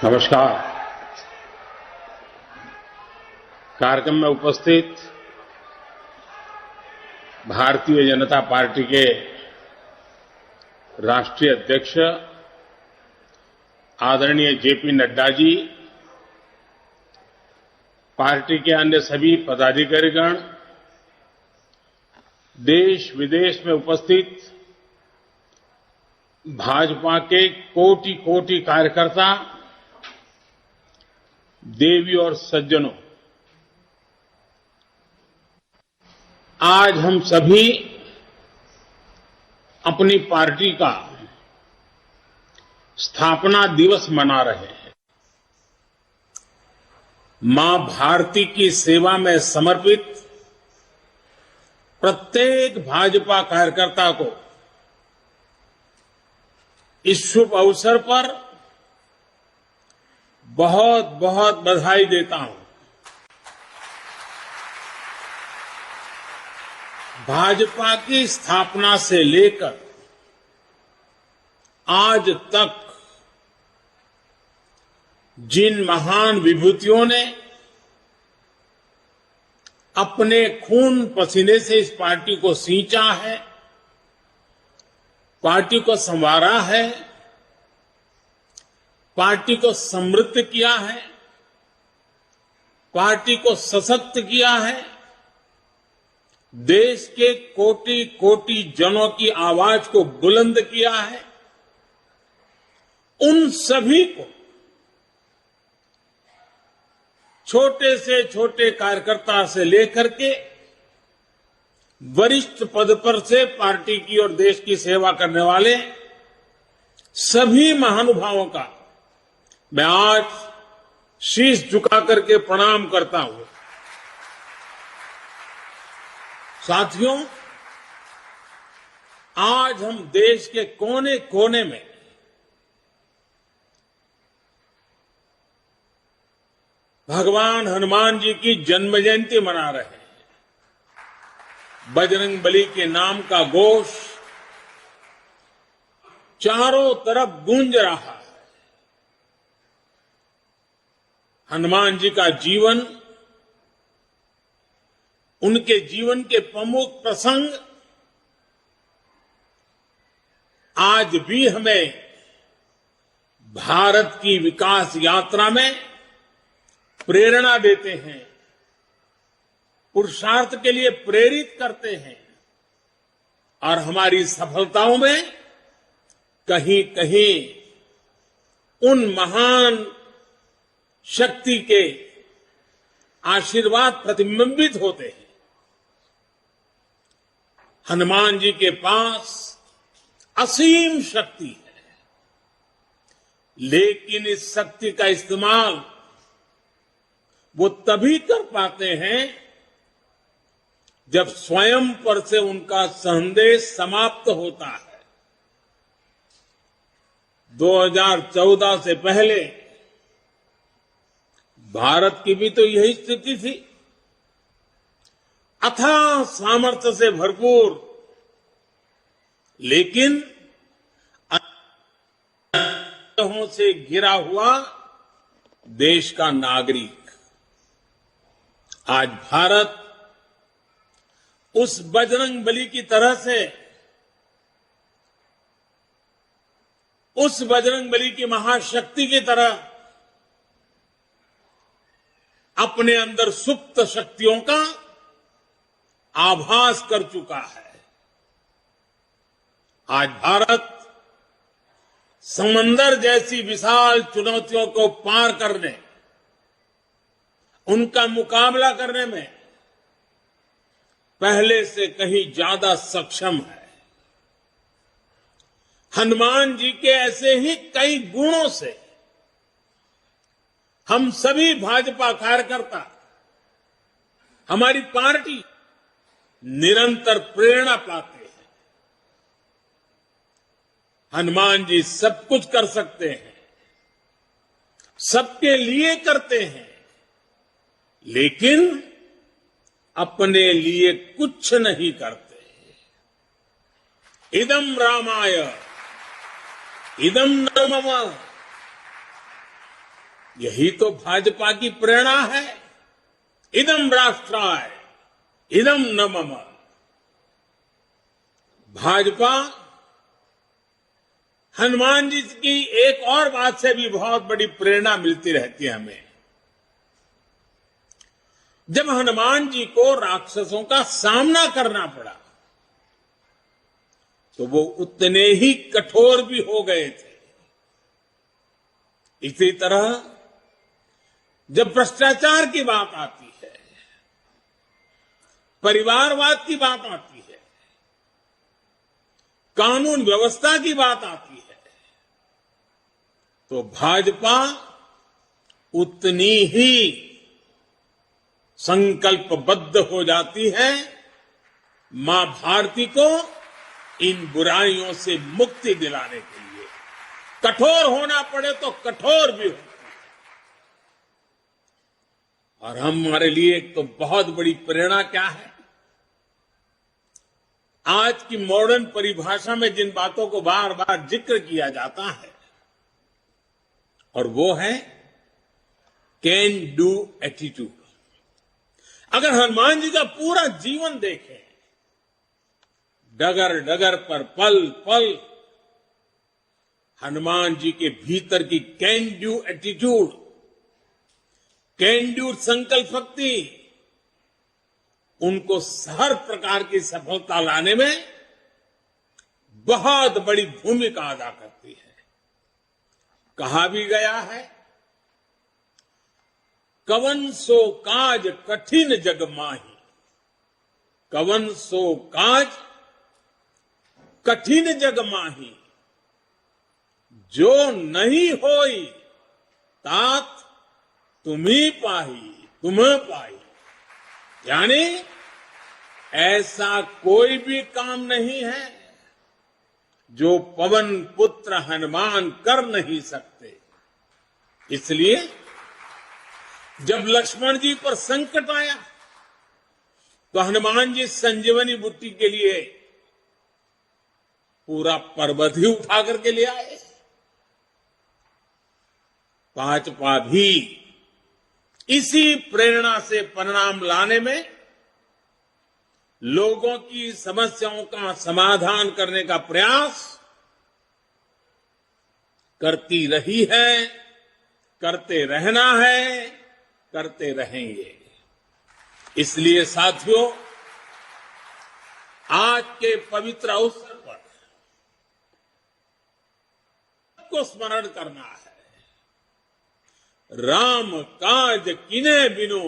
नमस्कार। कार्यक्रम में उपस्थित भारतीय जनता पार्टी के राष्ट्रीय अध्यक्ष आदरणीय जेपी नड्डा जी, पार्टी के अन्य सभी पदाधिकारीगण, देश विदेश में उपस्थित भाजपा के कोटि कोटि कार्यकर्ता, देवी और सज्जनों, आज हम सभी अपनी पार्टी का स्थापना दिवस मना रहे हैं। मां भारती की सेवा में समर्पित प्रत्येक भाजपा कार्यकर्ता को इस शुभ अवसर पर बहुत बहुत बधाई देता हूं। भाजपा की स्थापना से लेकर आज तक जिन महान विभूतियों ने अपने खून पसीने से इस पार्टी को सींचा है, पार्टी को संवारा है, पार्टी को समृद्ध किया है, पार्टी को सशक्त किया है, देश के कोटि कोटि जनों की आवाज को बुलंद किया है, उन सभी को, छोटे से छोटे कार्यकर्ता से लेकर के वरिष्ठ पद पर से पार्टी की और देश की सेवा करने वाले सभी महानुभावों का मैं आज शीश झुका करके प्रणाम करता हूं। साथियों, आज हम देश के कोने कोने में भगवान हनुमान जी की जन्म जयंती मना रहे हैं। बजरंगबली के नाम का घोष चारों तरफ गूंज रहा है। हनुमान जी का जीवन, उनके जीवन के प्रमुख प्रसंग आज भी हमें भारत की विकास यात्रा में प्रेरणा देते हैं, पुरुषार्थ के लिए प्रेरित करते हैं और हमारी सफलताओं में कहीं कहीं उन महान शक्ति के आशीर्वाद प्रतिबिंबित होते हैं। हनुमान जी के पास असीम शक्ति है, लेकिन इस शक्ति का इस्तेमाल वो तभी कर पाते हैं जब स्वयं पर से उनका संदेश समाप्त होता है। 2014 से पहले भारत की भी तो यही स्थिति थी। अथाह सामर्थ्य से भरपूर, लेकिन अनहों से घिरा हुआ देश का नागरिक। आज भारत उस बजरंगबली की तरह से, उस बजरंगबली की महाशक्ति की तरह अपने अंदर सुप्त शक्तियों का आभास कर चुका है। आज भारत समंदर जैसी विशाल चुनौतियों को पार करने, उनका मुकाबला करने में पहले से कहीं ज्यादा सक्षम है। हनुमान जी के ऐसे ही कई गुणों से हम सभी भाजपा कार्यकर्ता, हमारी पार्टी निरंतर प्रेरणा पाते हैं। हनुमान जी सब कुछ कर सकते हैं, सबके लिए करते हैं, लेकिन अपने लिए कुछ नहीं करते। इदम रामाय इदम न मम यही तो भाजपा की प्रेरणा है। इदम राष्ट्राय इदम न मम। भाजपा हनुमान जी की एक और बात से भी बहुत बड़ी प्रेरणा मिलती रहती है हमें। जब हनुमान जी को राक्षसों का सामना करना पड़ा तो वो उतने ही कठोर भी हो गए थे। इसी तरह जब भ्रष्टाचार की बात आती है, परिवारवाद की बात आती है, कानून व्यवस्था की बात आती है, तो भाजपा उतनी ही संकल्पबद्ध हो जाती है मां भारती को इन बुराइयों से मुक्ति दिलाने के लिए। कठोर होना पड़े तो कठोर भी होती है। और हमारे लिए एक तो बहुत बड़ी प्रेरणा क्या है, आज की मॉडर्न परिभाषा में जिन बातों को बार बार जिक्र किया जाता है, और वो है कैन डू एटीट्यूड। अगर हनुमान जी का पूरा जीवन देखें, डगर डगर पर पल पल हनुमान जी के भीतर की can do attitude, can do संकल्प शक्ति उनको हर प्रकार की सफलता लाने में बहुत बड़ी भूमिका अदा करती है। कहा भी गया है, कवन सो काज कठिन जग माही, कवन सो काज कठिन जग माही, जो नहीं होई तात तुम्ही पाही, तुम्हें पाई। यानी ऐसा कोई भी काम नहीं है जो पवन पुत्र हनुमान कर नहीं सकते। इसलिए जब लक्ष्मण जी पर संकट आया तो हनुमान जी संजीवनी बूटी के लिए पूरा पर्वत ही उठा करके ले आए। भाजपा भी इसी प्रेरणा से परिणाम लाने में, लोगों की समस्याओं का समाधान करने का प्रयास करती रही है, करते रहना है, करते रहेंगे। इसलिए साथियों, आज के पवित्र अवसर पर को स्मरण करना है, राम काज किने बिनु,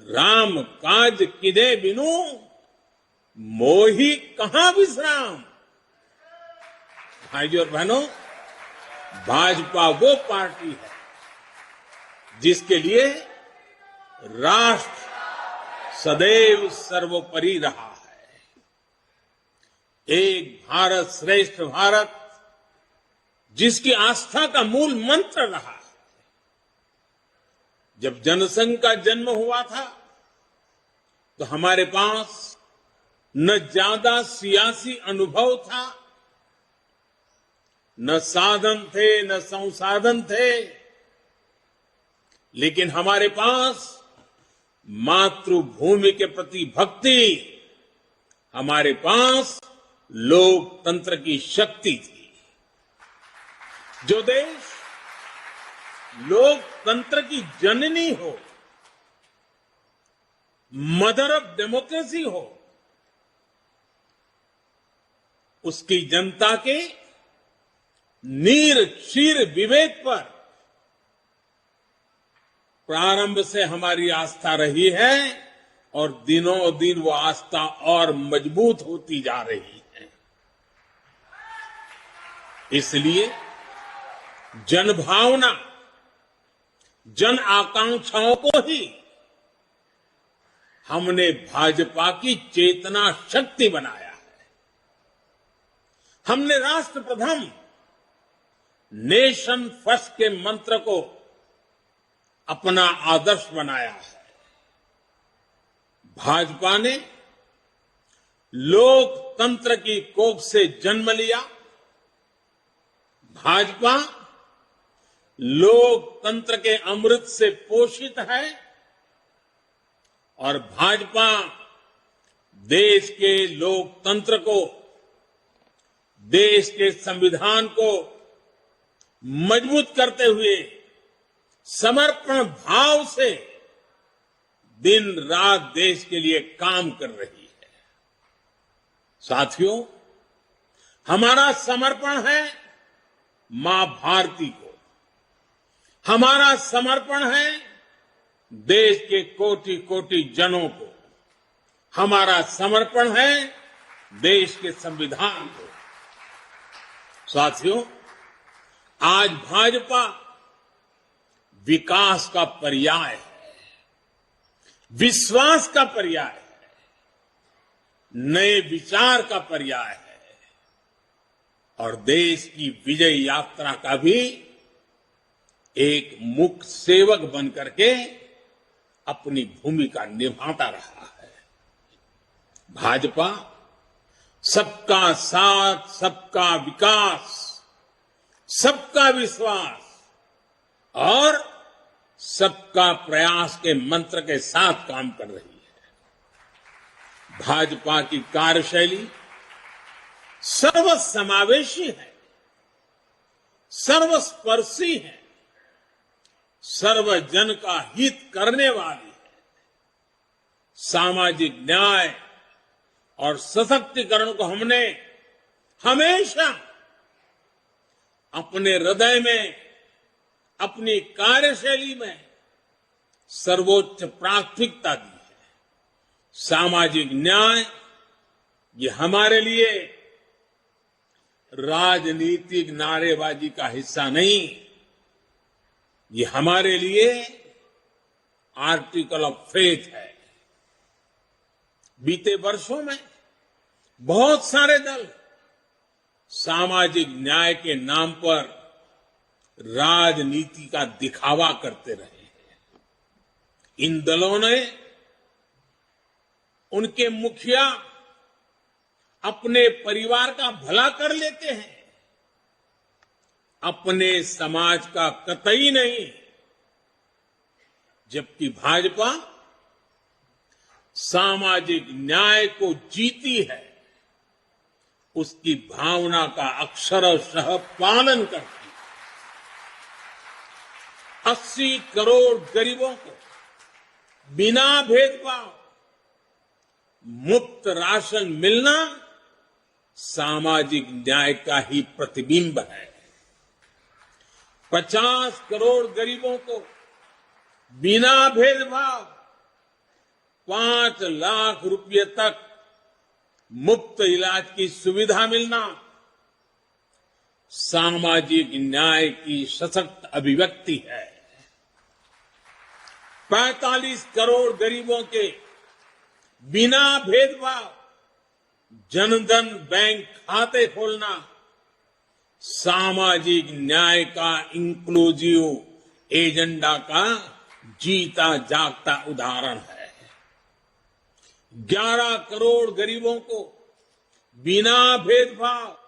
राम काज किने बिनु, मोहि कहां विश्राम। भाइयों और बहनों, भाजपा वो पार्टी है जिसके लिए राष्ट्र सदैव सर्वोपरि रहा है। एक भारत श्रेष्ठ भारत जिसकी आस्था का मूल मंत्र रहा है। जब जनसंघ का जन्म हुआ था तो हमारे पास न ज्यादा सियासी अनुभव था, न साधन थे, न संसाधन थे, लेकिन हमारे पास मातृभूमि के प्रति भक्ति, हमारे पास लोकतंत्र की शक्ति थी। जो देश लोकतंत्र की जननी हो, मदर ऑफ डेमोक्रेसी हो, उसकी जनता के नीर क्षीर विवेक पर प्रारंभ से हमारी आस्था रही है और दिनों दिन वो आस्था और मजबूत होती जा रही है। इसलिए जनभावना, जन आकांक्षाओं को ही हमने भाजपा की चेतना शक्ति बनाया है। हमने राष्ट्र प्रथम, नेशन फर्स्ट के मंत्र को अपना आदर्श बनाया है। भाजपा ने लोकतंत्र की कोख से जन्म लिया। भाजपा लोकतंत्र के अमृत से पोषित है और भाजपा देश के लोकतंत्र को, देश के संविधान को मजबूत करते हुए समर्पण भाव से दिन रात देश के लिए काम कर रही है। साथियों, हमारा समर्पण है मां भारती को, हमारा समर्पण है देश के कोटि कोटि जनों को, हमारा समर्पण है देश के संविधान को। साथियों, आज भाजपा विकास का पर्याय है, विश्वास का पर्याय है, नए विचार का पर्याय है और देश की विजय यात्रा का भी एक मुख्य सेवक बनकर के अपनी भूमिका निभाता रहा है। भाजपा सबका साथ, सबका विकास, सबका विश्वास और सबका प्रयास के मंत्र के साथ काम कर रही है। भाजपा की कार्यशैली सर्वसमावेशी है, सर्वस्पर्शी है, सर्वजन का हित करने वाली है। सामाजिक न्याय और सशक्तिकरण को हमने हमेशा अपने हृदय में, अपनी कार्यशैली में सर्वोच्च प्राथमिकता दी है। सामाजिक न्याय ये हमारे लिए राजनीतिक नारेबाजी का हिस्सा नहीं, ये हमारे लिए आर्टिकल ऑफ फेथ है। बीते वर्षों में बहुत सारे दल सामाजिक न्याय के नाम पर राजनीति का दिखावा करते रहे हैं। इन दलों ने, उनके मुखिया अपने परिवार का भला कर लेते हैं, अपने समाज का कतई नहीं, जबकि भाजपा सामाजिक न्याय को जीती है, उसकी भावना का अक्षरशः पालन करती है। 80 करोड़ गरीबों को बिना भेदभाव मुफ्त राशन मिलना सामाजिक न्याय का ही प्रतिबिंब है। 50 करोड़ गरीबों को बिना भेदभाव 5 लाख रुपए तक मुफ्त इलाज की सुविधा मिलना सामाजिक न्याय की सशक्त अभिव्यक्ति है। 45 करोड़ गरीबों के बिना भेदभाव जनधन बैंक खाते खोलना सामाजिक न्याय का इंक्लूसिव एजेंडा का जीता जागता उदाहरण है। 11 करोड़ गरीबों को बिना भेदभाव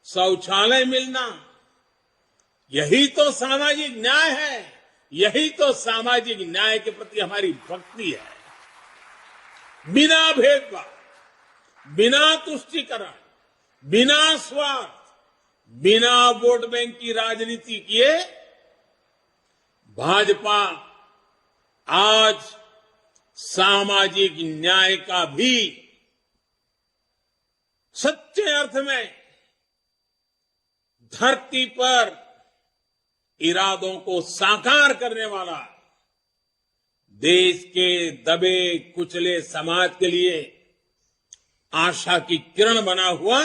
शौचालय मिलना, यही तो सामाजिक न्याय है, यही तो सामाजिक न्याय के प्रति हमारी भक्ति है। बिना भेदभाव, बिना तुष्टीकरण, बिना स्वार्थ, बिना वोट बैंक की राजनीति किए भाजपा आज सामाजिक न्याय का भी सच्चे अर्थ में धरती पर इरादों को साकार करने वाला, देश के दबे कुचले समाज के लिए आशा की किरण बना हुआ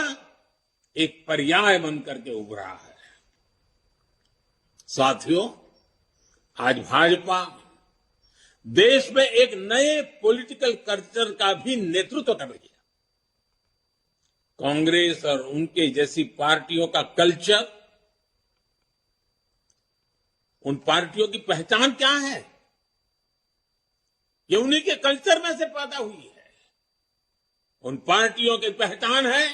एक पर्याय बनकर के उभरा है। साथियों, आज भाजपा देश में एक नए पॉलिटिकल कल्चर का भी नेतृत्व कर रही है। कांग्रेस और उनके जैसी पार्टियों का कल्चर, उन पार्टियों की पहचान क्या है? ये उन्हीं के कल्चर में से पैदा हुई है। उन पार्टियों की पहचान है,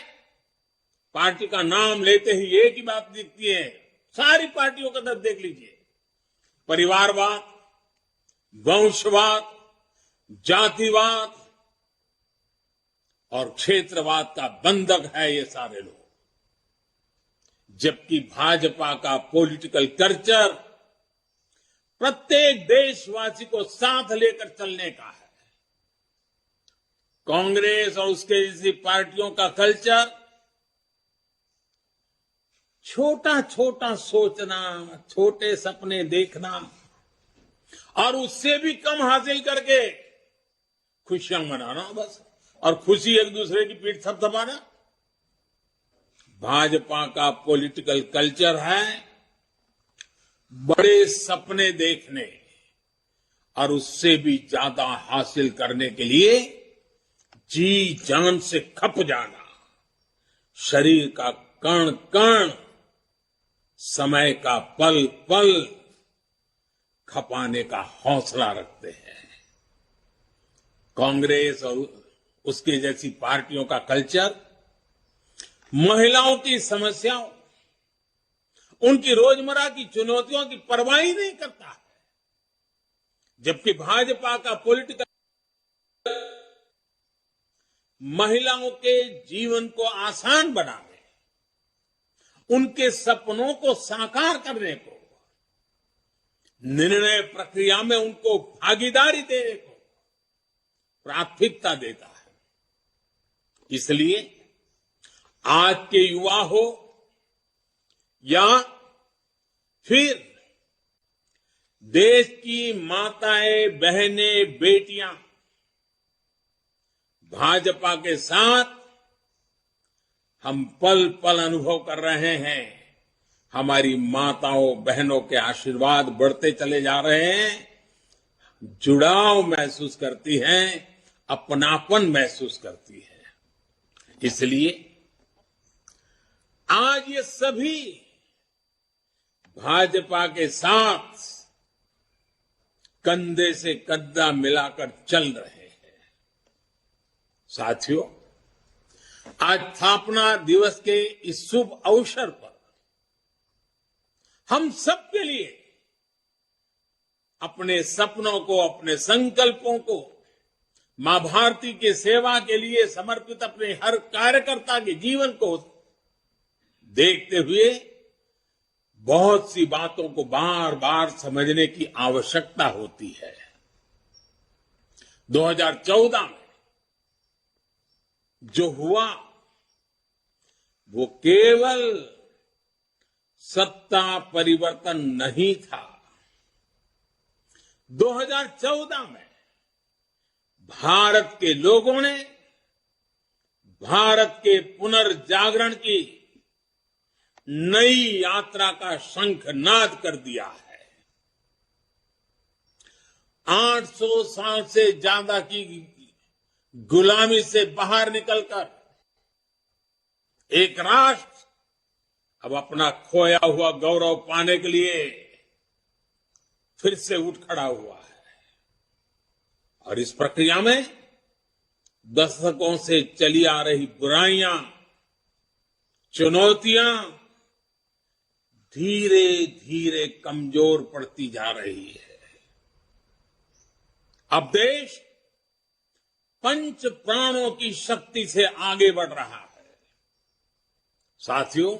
पार्टी का नाम लेते ही एक ही बात दिखती है, सारी पार्टियों का तरफ देख लीजिए, परिवारवाद, वंशवाद, जातिवाद और क्षेत्रवाद का बंधक है ये सारे लोग। जबकि भाजपा का पॉलिटिकल कल्चर प्रत्येक देशवासी को साथ लेकर चलने का है। कांग्रेस और उसके जैसी पार्टियों का कल्चर छोटा छोटा सोचना, छोटे सपने देखना और उससे भी कम हासिल करके खुशियां मनाना बस, और खुशी एक दूसरे की पीठ थपथपाना। भाजपा का पॉलिटिकल कल्चर है बड़े सपने देखने और उससे भी ज्यादा हासिल करने के लिए जी जान से खप जाना, शरीर का कण कण, समय का पल पल खपाने का हौसला रखते हैं। कांग्रेस और उसके जैसी पार्टियों का कल्चर महिलाओं की समस्याओं, उनकी रोजमर्रा की चुनौतियों की परवाह ही नहीं करता है, जबकि भाजपा का पॉलिटिकल महिलाओं के जीवन को आसान बनाने, उनके सपनों को साकार करने को, निर्णय प्रक्रिया में उनको भागीदारी देने को प्राथमिकता देता है। इसलिए आज के युवा हो या फिर देश की माताएं, बहनें, बेटियां भाजपा के साथ हम पल पल अनुभव कर रहे हैं। हमारी माताओं बहनों के आशीर्वाद बढ़ते चले जा रहे हैं, जुड़ाव महसूस करती हैं, अपनापन महसूस करती है। इसलिए आज ये सभी भाजपा के साथ कंधे से कंधा मिलाकर चल रहे हैं। साथियों, आज स्थापना दिवस के इस शुभ अवसर पर हम सबके लिए अपने सपनों को, अपने संकल्पों को, मां भारती की सेवा के लिए समर्पित अपने हर कार्यकर्ता के जीवन को देखते हुए बहुत सी बातों को बार बार समझने की आवश्यकता होती है। 2014 में जो हुआ वो केवल सत्ता परिवर्तन नहीं था। 2014 में भारत के लोगों ने भारत के पुनर्जागरण की नई यात्रा का शंखनाद कर दिया है। 800 साल से ज्यादा की गुलामी से बाहर निकलकर एक राष्ट्र अब अपना खोया हुआ गौरव पाने के लिए फिर से उठ खड़ा हुआ है। और इस प्रक्रिया में दशकों से चली आ रही बुराइयां, चुनौतियां धीरे धीरे कमजोर पड़ती जा रही है। अब देश पंच प्राणों की शक्ति से आगे बढ़ रहा है। साथियों,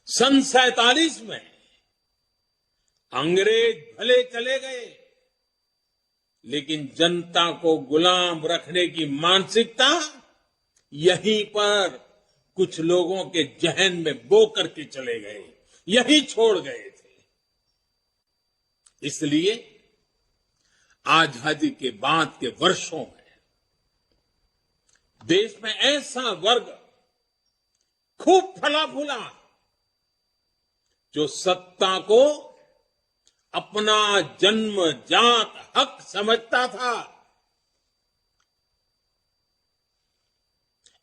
सन 47 में अंग्रेज भले चले गए, लेकिन जनता को गुलाम रखने की मानसिकता यहीं पर कुछ लोगों के जहन में बो करके चले गए, यही छोड़ गए थे। इसलिए आजादी के बाद के वर्षों में देश में ऐसा वर्ग खूब फला फूला जो सत्ता को अपना जन्मजात हक समझता था।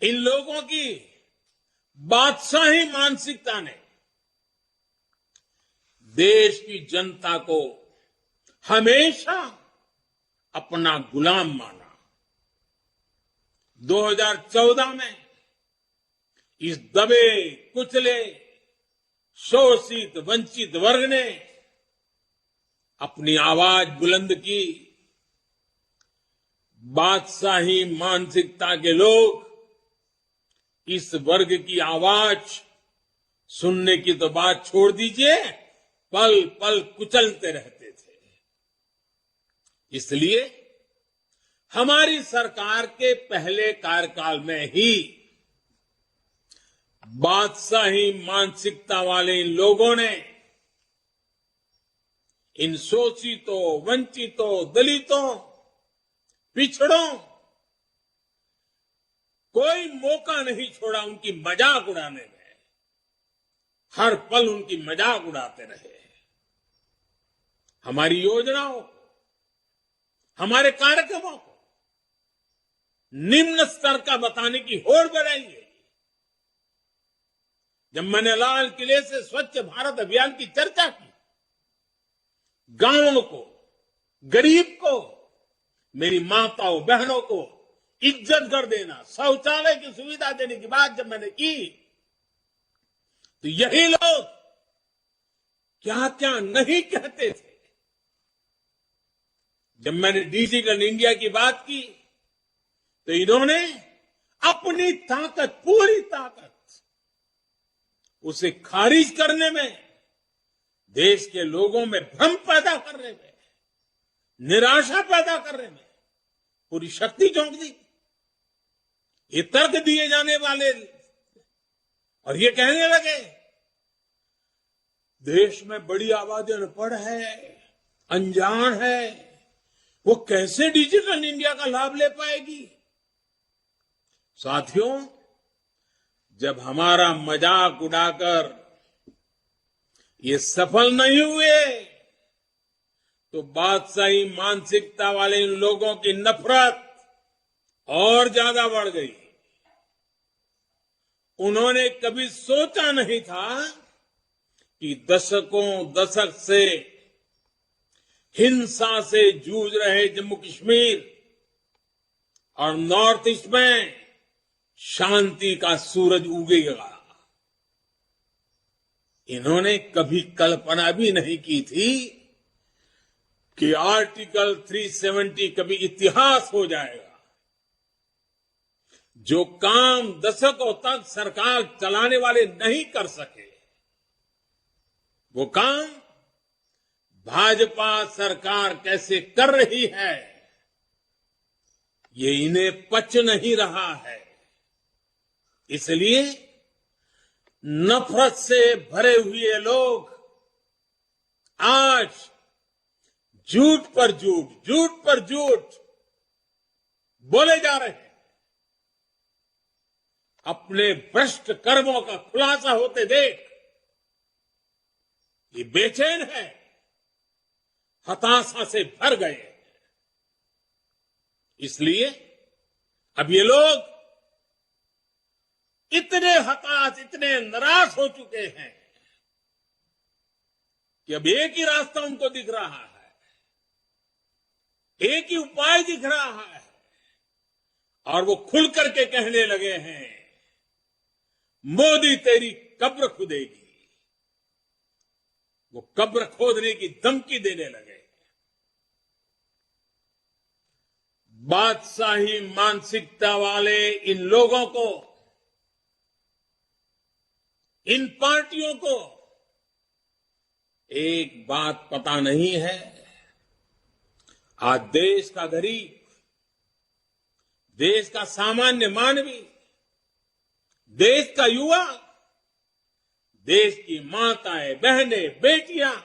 इन लोगों की बादशाही मानसिकता ने देश की जनता को हमेशा अपना गुलाम माना। 2014 में इस दबे कुचले शोषित वंचित वर्ग ने अपनी आवाज बुलंद की। बादशाही मानसिकता के लोग इस वर्ग की आवाज सुनने की तो बात छोड़ दीजिए, पल पल कुचलते रहते थे। इसलिए हमारी सरकार के पहले कार्यकाल में ही बादशाही मानसिकता वाले इन लोगों ने इन शोषितों, वंचितों, दलितों, पिछड़ों कोई मौका नहीं छोड़ा उनकी मजाक उड़ाने में। हर पल उनकी मजाक उड़ाते रहे। हमारी योजनाओं, हमारे कार्यक्रमों को निम्न स्तर का बताने की होड़ बढ़ाई गई। जब मैंने लाल किले से स्वच्छ भारत अभियान की चर्चा की, गांवों को, गरीब को, मेरी माताओं बहनों को इज्जत कर देना, शौचालय की सुविधा देने की बात जब मैंने की, तो यही लोग क्या क्या नहीं कहते थे। जब मैंने डिजिटल इंडिया की बात की, तो इन्होंने अपनी ताकत, पूरी ताकत उसे खारिज करने में, देश के लोगों में भ्रम पैदा करने में, निराशा पैदा करने में पूरी शक्ति झोंक दी। ये तर्क दिए जाने वाले और ये कहने लगे देश में बड़ी आबादी अनपढ़ है, अनजान है, वो कैसे डिजिटल इंडिया का लाभ ले पाएगी। साथियों, जब हमारा मजाक उड़ाकर ये सफल नहीं हुए, तो बादशाही मानसिकता वाले इन लोगों की नफरत और ज्यादा बढ़ गई। उन्होंने कभी सोचा नहीं था कि दशक से हिंसा से जूझ रहे जम्मू कश्मीर और नॉर्थ ईस्ट में शांति का सूरज उगेगा। इन्होंने कभी कल्पना भी नहीं की थी कि आर्टिकल 370 कभी इतिहास हो जाएगा। जो काम दशकों तक सरकार चलाने वाले नहीं कर सके, वो काम भाजपा सरकार कैसे कर रही है, ये इन्हें पच नहीं रहा है। इसलिए नफरत से भरे हुए लोग आज झूठ पर झूठ, झूठ पर झूठ बोले जा रहे हैं। अपने भ्रष्ट कर्मों का खुलासा होते देख ये बेचैन है, हताशा से भर गए। इसलिए अब ये लोग इतने हताश, इतने निराश हो चुके हैं कि अब एक ही रास्ता उनको दिख रहा है, एक ही उपाय दिख रहा है, और वो खुल करके कहने लगे हैं, मोदी तेरी कब्र खुदेगी। वो कब्र खोदने की धमकी देने लगे। बादशाही मानसिकता वाले इन लोगों को, इन पार्टियों को एक बात पता नहीं है। आज देश का गरीब, देश का सामान्य मानवी, देश का युवा, देश की माताएं, बहनें, बेटियां,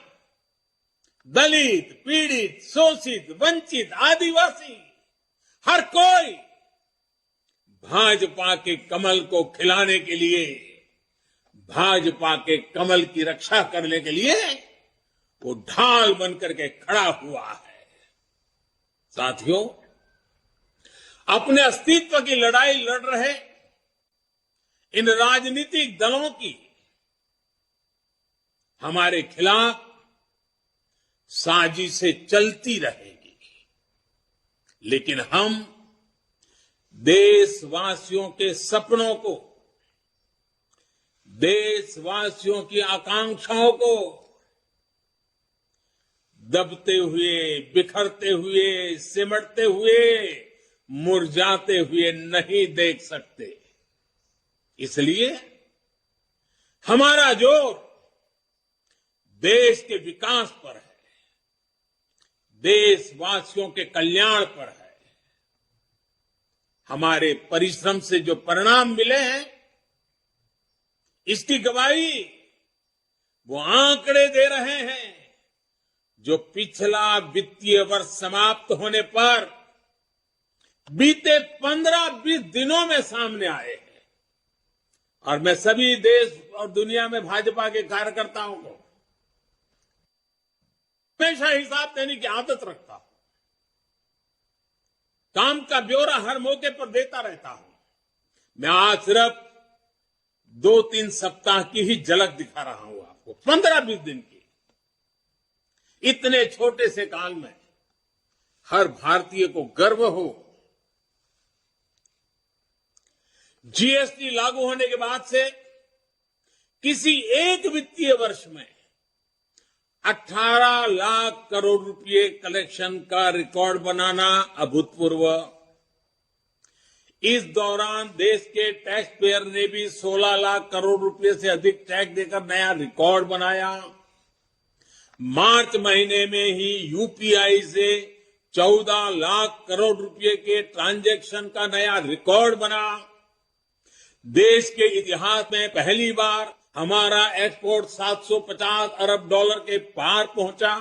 दलित, पीड़ित, शोषित, वंचित, आदिवासी, हर कोई भाजपा के कमल को खिलाने के लिए, भाजपा के कमल की रक्षा करने के लिए वो ढाल बनकर के खड़ा हुआ है। साथियों, अपने अस्तित्व की लड़ाई लड़ रहे इन राजनीतिक दलों की हमारे खिलाफ साजिशें चलती रहेगी, लेकिन हम देशवासियों के सपनों को, देशवासियों की आकांक्षाओं को दबते हुए, बिखरते हुए, सिमटते हुए, मुरझाते हुए नहीं देख सकते। इसलिए हमारा जोर देश के विकास पर है, देशवासियों के कल्याण पर है। हमारे परिश्रम से जो परिणाम मिले हैं, इसकी गवाही वो आंकड़े दे रहे हैं जो पिछला वित्तीय वर्ष समाप्त होने पर बीते 15-20 दिनों में सामने आए हैं। और मैं सभी देश और दुनिया में भाजपा के कार्यकर्ताओं को हमेशा हिसाब देने की आदत रखता हूं। काम का ब्यौरा हर मौके पर देता रहता हूं। मैं आज सिर्फ 2-3 सप्ताह की ही झलक दिखा रहा हूं आपको, 15-20 दिन की। इतने छोटे से काल में हर भारतीय को गर्व हो। जीएसटी लागू होने के बाद से किसी एक वित्तीय वर्ष में 18 लाख करोड़ रुपए कलेक्शन का रिकॉर्ड बनाना अभूतपूर्व। इस दौरान देश के टैक्स पेयर ने भी 16 लाख करोड़ रुपए से अधिक टैक्स देकर नया रिकॉर्ड बनाया। मार्च महीने में ही यूपीआई से 14 लाख करोड़ रुपए के ट्रांजैक्शन का नया रिकॉर्ड बना। देश के इतिहास में पहली बार हमारा एक्सपोर्ट 750 अरब डॉलर के पार पहुंचा।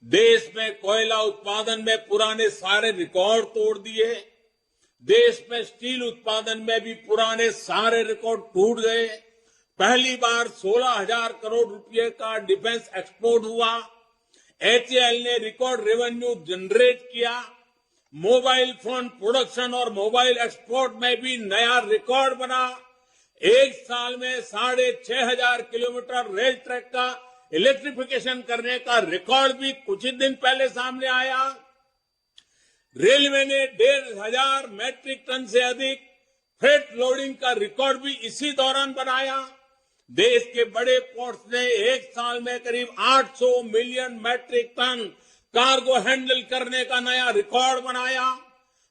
देश में कोयला उत्पादन में पुराने सारे रिकॉर्ड तोड़ दिए। देश में स्टील उत्पादन में भी पुराने सारे रिकॉर्ड टूट गए। पहली बार 16,000 करोड़ रुपए का डिफेंस एक्सपोर्ट हुआ। एचएएल ने रिकॉर्ड रेवेन्यू जनरेट किया। मोबाइल फोन प्रोडक्शन और मोबाइल एक्सपोर्ट में भी नया रिकॉर्ड बना। एक साल में 6,500 किलोमीटर रेल ट्रैक का इलेक्ट्रिफिकेशन करने का रिकॉर्ड भी कुछ ही दिन पहले सामने आया। रेलवे ने 1,500 मैट्रिक टन से अधिक फ्रेट लोडिंग का रिकॉर्ड भी इसी दौरान बनाया। देश के बड़े पोर्ट्स ने एक साल में करीब 800 million metric tonne cargo handle करने का नया रिकॉर्ड बनाया।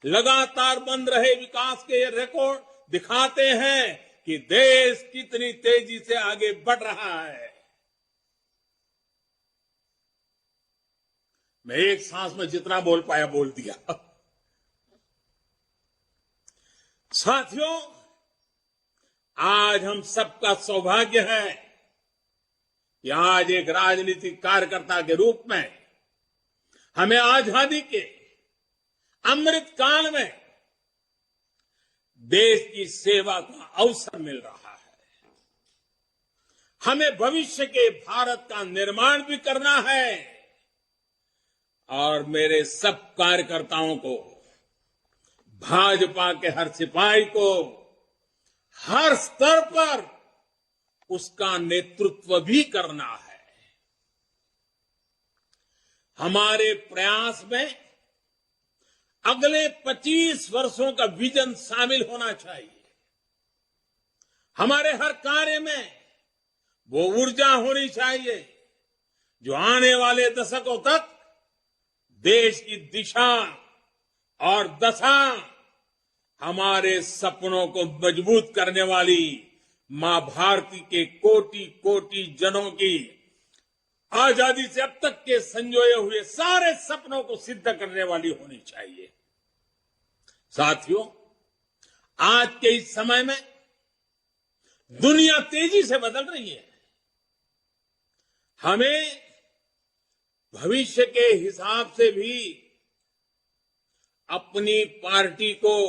लगातार बन रहे विकास के ये रिकॉर्ड दिखाते हैं कि देश कितनी तेजी से आगे बढ़ रहा है। मैं एक सांस में जितना बोल पाया बोल दिया। साथियों, आज हम सबका सौभाग्य है कि आज एक राजनीतिक कार्यकर्ता के रूप में हमें आजादी के अमृत काल में देश की सेवा का अवसर मिल रहा है। हमें भविष्य के भारत का निर्माण भी करना है और मेरे सब कार्यकर्ताओं को, भाजपा के हर सिपाही को हर स्तर पर उसका नेतृत्व भी करना है। हमारे प्रयास में अगले 25 वर्षों का विजन शामिल होना चाहिए। हमारे हर कार्य में वो ऊर्जा होनी चाहिए जो आने वाले दशकों तक देश की दिशा और दशा, हमारे सपनों को मजबूत करने वाली मां भारती के कोटि कोटि जनों की आजादी से अब तक के संजोए हुए सारे सपनों को सिद्ध करने वाली होनी चाहिए। साथियों, आज के इस समय में दुनिया तेजी से बदल रही है। हमें भविष्य के हिसाब से भी अपनी पार्टी को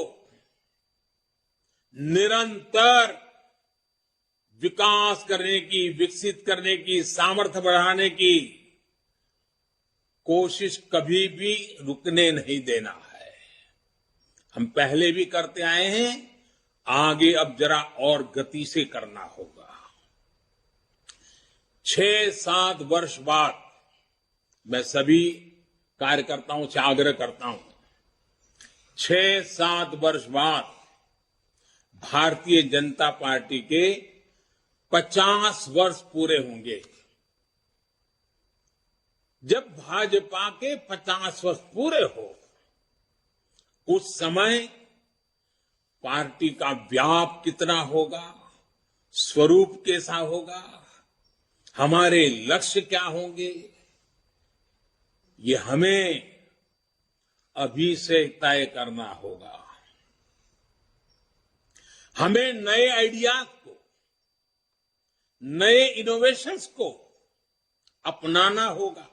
निरंतर विकास करने की, विकसित करने की, सामर्थ्य बढ़ाने की कोशिश कभी भी रुकने नहीं देना है। हम पहले भी करते आए हैं, आगे अब जरा और गति से करना होगा। 6-7 वर्ष बाद मैं सभी कार्यकर्ताओं से आग्रह करता हूं, 6-7 वर्ष बाद भारतीय जनता पार्टी के 50 वर्ष पूरे होंगे। जब भाजपा के 50 वर्ष पूरे हो, उस समय पार्टी का व्याप कितना होगा, स्वरूप कैसा होगा, हमारे लक्ष्य क्या होंगे, ये हमें अभी से तय करना होगा। हमें नए आइडियाज को, नए इनोवेशंस को अपनाना होगा।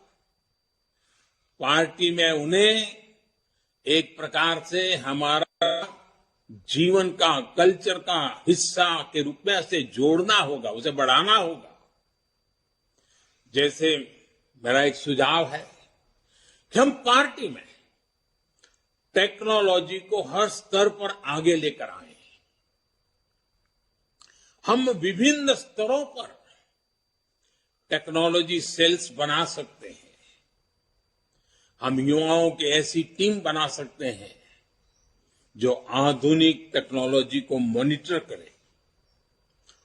पार्टी में उन्हें एक प्रकार से हमारा जीवन का, कल्चर का हिस्सा के रूप में ऐसे जोड़ना होगा, उसे बढ़ाना होगा। जैसे मेरा एक सुझाव है कि हम पार्टी में टेक्नोलॉजी को हर स्तर पर आगे लेकर आए। हम विभिन्न स्तरों पर टेक्नोलॉजी सेल्स बना सकते हैं। हम युवाओं की ऐसी टीम बना सकते हैं जो आधुनिक टेक्नोलॉजी को मॉनिटर करे,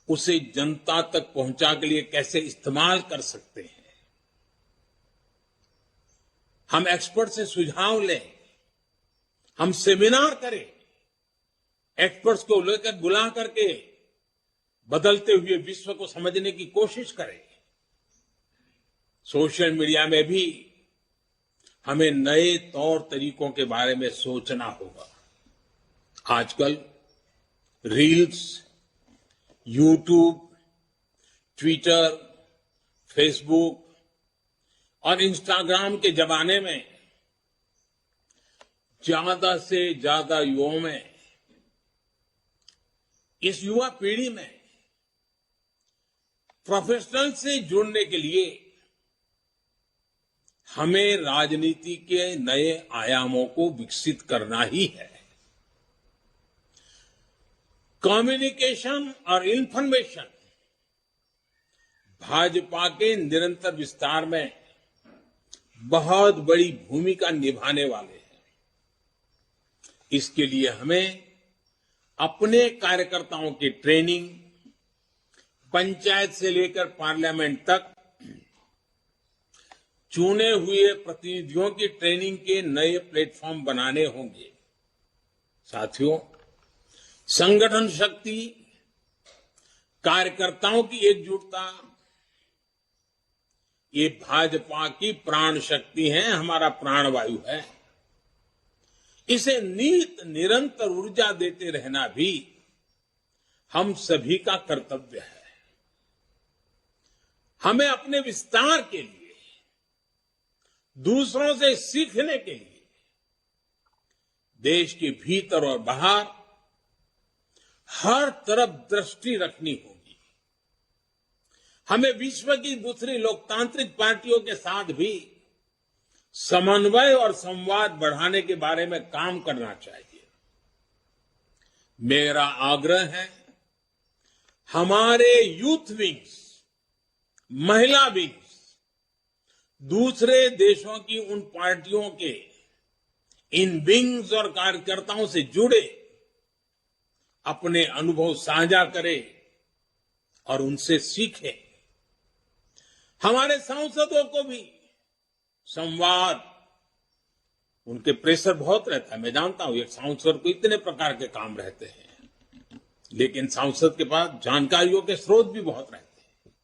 उसे जनता तक पहुंचा के लिए कैसे इस्तेमाल कर सकते हैं। हम एक्सपर्ट से सुझाव लें, हम सेमिनार करें, एक्सपर्ट्स को लेकर बुला करके बदलते हुए विश्व को समझने की कोशिश करें। सोशल मीडिया में भी हमें नए तौर तरीकों के बारे में सोचना होगा। आजकल रील्स, यूट्यूब, ट्विटर, फेसबुक और इंस्टाग्राम के जमाने में ज्यादा से ज्यादा युवाओं में, इस युवा पीढ़ी में प्रोफेशनल से जुड़ने के लिए हमें राजनीति के नए आयामों को विकसित करना ही है। कम्युनिकेशन और इंफॉर्मेशन भाजपा के निरंतर विस्तार में बहुत बड़ी भूमिका निभाने वाले हैं। इसके लिए हमें अपने कार्यकर्ताओं की ट्रेनिंग, पंचायत से लेकर पार्लियामेंट तक चुने हुए प्रतिनिधियों की ट्रेनिंग के नए प्लेटफॉर्म बनाने होंगे। साथियों, संगठन शक्ति, कार्यकर्ताओं की एकजुटता, ये भाजपा की प्राण शक्ति है, हमारा प्राणवायु है। इसे निरंतर ऊर्जा देते रहना भी हम सभी का कर्तव्य है। हमें अपने विस्तार के लिए, दूसरों से सीखने के लिए देश के भीतर और बाहर हर तरफ दृष्टि रखनी होगी। हमें विश्व की दूसरी लोकतांत्रिक पार्टियों के साथ भी समन्वय और संवाद बढ़ाने के बारे में काम करना चाहिए। मेरा आग्रह है, हमारे यूथ विंग्स, महिला विंग्स दूसरे देशों की उन पार्टियों के इन विंग्स और कार्यकर्ताओं से जुड़े, अपने अनुभव साझा करें और उनसे सीखें। हमारे सांसदों को भी संवाद, उनके प्रेशर बहुत रहता है। मैं जानता हूं एक सांसद को इतने प्रकार के काम रहते हैं, लेकिन सांसद के पास जानकारियों के स्रोत भी बहुत रहते हैं।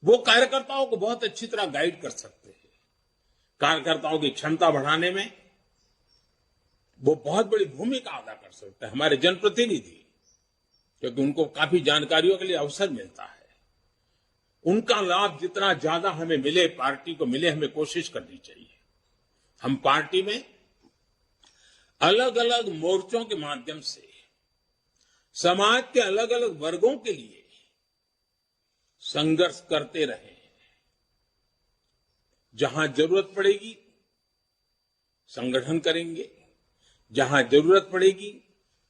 वो कार्यकर्ताओं को बहुत अच्छी तरह गाइड कर सकते हैं। कार्यकर्ताओं की क्षमता बढ़ाने में वो बहुत बड़ी भूमिका अदा कर सकते हैं। हमारे जनप्रतिनिधि, क्योंकि उनको काफी जानकारियों के लिए अवसर मिलता है, उनका लाभ जितना ज्यादा हमें मिले, पार्टी को मिले, हमें कोशिश करनी चाहिए। हम पार्टी में अलग अलग मोर्चों के माध्यम से समाज के अलग अलग वर्गों के लिए संघर्ष करते रहे। जहां जरूरत पड़ेगी संगठन करेंगे, जहां जरूरत पड़ेगी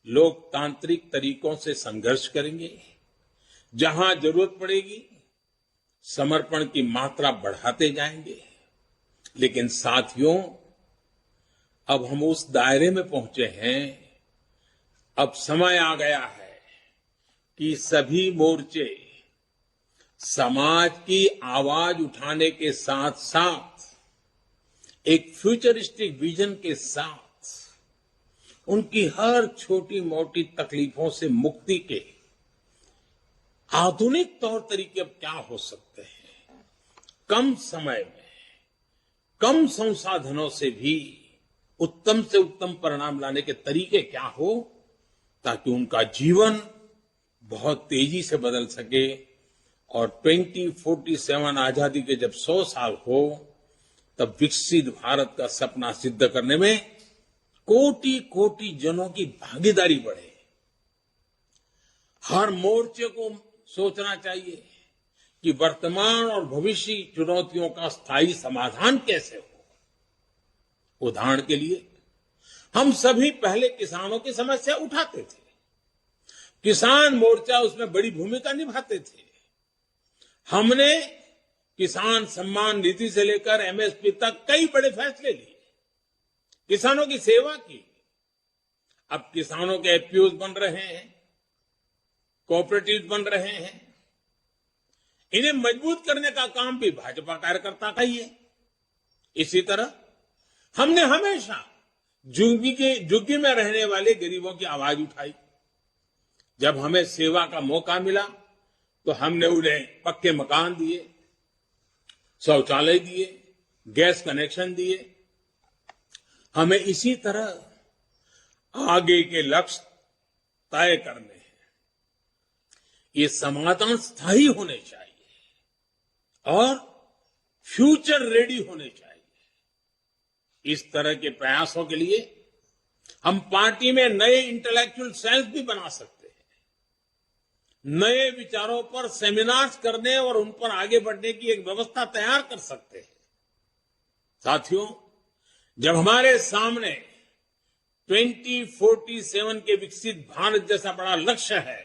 लोकतांत्रिक तरीकों से संघर्ष करेंगे, जहां जरूरत पड़ेगी समर्पण की मात्रा बढ़ाते जाएंगे। लेकिन साथियों, अब हम उस दायरे में पहुंचे हैं, अब समय आ गया है कि सभी मोर्चे समाज की आवाज उठाने के साथ साथ एक फ्यूचरिस्टिक विजन के साथ उनकी हर छोटी मोटी तकलीफों से मुक्ति के आधुनिक तौर तरीके अब क्या हो सकते हैं, कम समय में कम संसाधनों से भी उत्तम से उत्तम परिणाम लाने के तरीके क्या हो, ताकि उनका जीवन बहुत तेजी से बदल सके और 2047 आजादी के जब 100 साल हो तब विकसित भारत का सपना सिद्ध करने में कोटि कोटि जनों की भागीदारी बढ़े। हर मोर्चे को सोचना चाहिए कि वर्तमान और भविष्य की चुनौतियों का स्थायी समाधान कैसे हो। उदाहरण के लिए हम सभी पहले किसानों की समस्या उठाते थे, किसान मोर्चा उसमें बड़ी भूमिका निभाते थे। हमने किसान सम्मान निधि से लेकर एमएसपी तक कई बड़े फैसले लिए, किसानों की सेवा की। अब किसानों के एफपीओज बन रहे हैं, कोऑपरेटिव बन रहे हैं। इन्हें मजबूत करने का काम भी भाजपा कार्यकर्ता का ही है। इसी तरह हमने हमेशा झुग्गी में रहने वाले गरीबों की आवाज उठाई। जब हमें सेवा का मौका मिला तो हमने उन्हें पक्के मकान दिए, शौचालय दिए, गैस कनेक्शन दिए। हमें इसी तरह आगे के लक्ष्य तय करने हैं। ये समाधान स्थायी होने चाहिए और फ्यूचर रेडी होने चाहिए। इस तरह के प्रयासों के लिए हम पार्टी में नए इंटेलेक्चुअल सेल्स भी बना सकते हैं, नए विचारों पर सेमिनार्स करने और उन पर आगे बढ़ने की एक व्यवस्था तैयार कर सकते हैं। साथियों, जब हमारे सामने 2047 के विकसित भारत जैसा बड़ा लक्ष्य है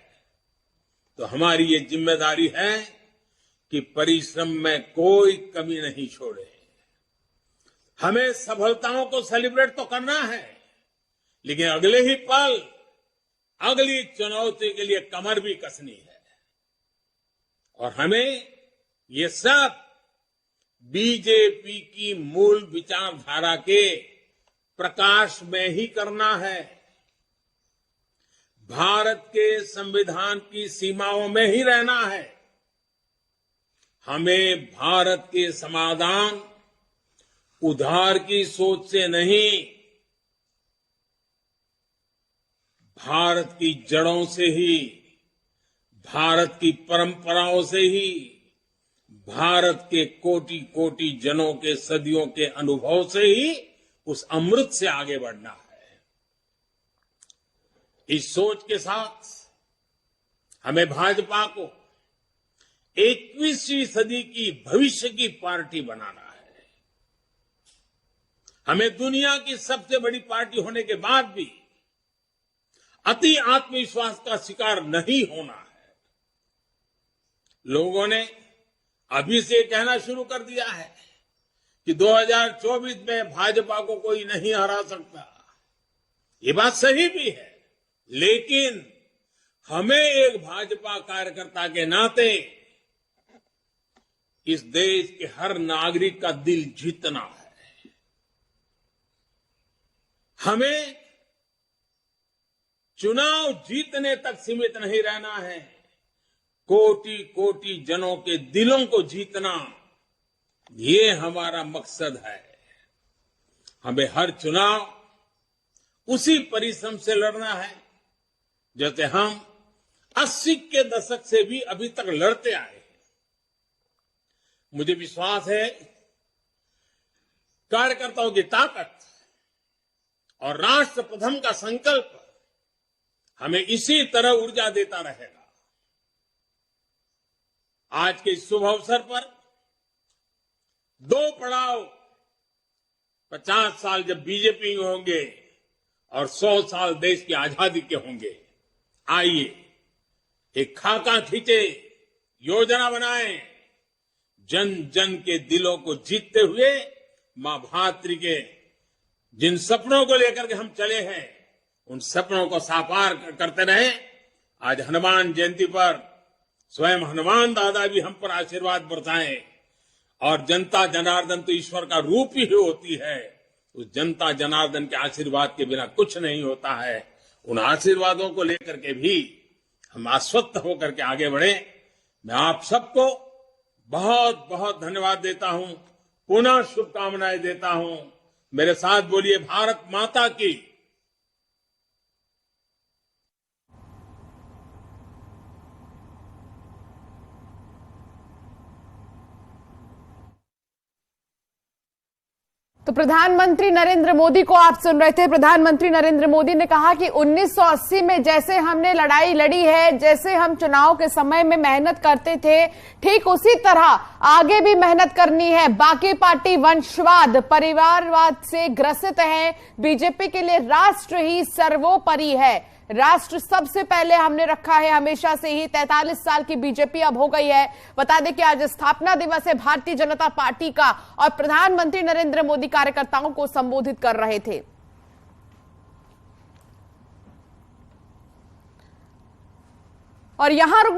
तो हमारी ये जिम्मेदारी है कि परिश्रम में कोई कमी नहीं छोड़े। हमें सफलताओं को सेलिब्रेट तो करना है, लेकिन अगले ही पल अगली चुनौती के लिए कमर भी कसनी है। और हमें ये सब बीजेपी की मूल विचारधारा के प्रकाश में ही करना है, भारत के संविधान की सीमाओं में ही रहना है। हमें भारत के समाधान उधार की सोच से नहीं, भारत की जड़ों से ही, भारत की परंपराओं से ही, भारत के कोटि कोटि जनों के सदियों के अनुभव से ही उस अमृत से आगे बढ़ना है। इस सोच के साथ हमें भाजपा को 21वीं सदी की भविष्य की पार्टी बनाना है। हमें दुनिया की सबसे बड़ी पार्टी होने के बाद भी अति आत्मविश्वास का शिकार नहीं होना है। लोगों ने अभी से कहना शुरू कर दिया है कि 2024 में भाजपा को कोई नहीं हरा सकता। ये बात सही भी है, लेकिन हमें एक भाजपा कार्यकर्ता के नाते इस देश के हर नागरिक का दिल जीतना है। हमें चुनाव जीतने तक सीमित नहीं रहना है, कोटि कोटि जनों के दिलों को जीतना, ये हमारा मकसद है। हमें हर चुनाव उसी परिश्रम से लड़ना है जैसे हम 80 के दशक से भी अभी तक लड़ते आए हैं। मुझे विश्वास है कार्यकर्ताओं की ताकत और राष्ट्र प्रथम का संकल्प हमें इसी तरह ऊर्जा देता रहेगा। आज के इस शुभ अवसर पर 2 पड़ाव 50 साल जब बीजेपी होंगे और 100 साल देश की आजादी के होंगे। आइए एक खाका खींचे, योजना बनाएं, जन जन के दिलों को जीतते हुए मां भातृ के जिन सपनों को लेकर के हम चले हैं उन सपनों को साकार करते रहे। आज हनुमान जयंती पर स्वयं हनुमान दादा भी हम पर आशीर्वाद बरसाएं। और जनता जनार्दन तो ईश्वर का रूप ही होती है। उस जनता जनार्दन के आशीर्वाद के बिना कुछ नहीं होता है। उन आशीर्वादों को लेकर के भी हम आश्वस्त होकर के आगे बढ़े। मैं आप सबको बहुत बहुत धन्यवाद देता हूं, पुनः शुभकामनाएं देता हूं। मेरे साथ बोलिए, भारत माता की। तो प्रधानमंत्री नरेंद्र मोदी को आप सुन रहे थे। प्रधानमंत्री नरेंद्र मोदी ने कहा कि 1980 में जैसे हमने लड़ाई लड़ी है, जैसे हम चुनाव के समय में मेहनत करते थे, ठीक उसी तरह आगे भी मेहनत करनी है। बाकी पार्टी वंशवाद, परिवारवाद से ग्रसित है। बीजेपी के लिए राष्ट्र ही सर्वोपरि है। राष्ट्र सबसे पहले हमने रखा है हमेशा से ही। 43 साल की बीजेपी अब हो गई है। बता दें कि आज स्थापना दिवस है भारतीय जनता पार्टी का और प्रधानमंत्री नरेंद्र मोदी कार्यकर्ताओं को संबोधित कर रहे थे। और यहां रुकना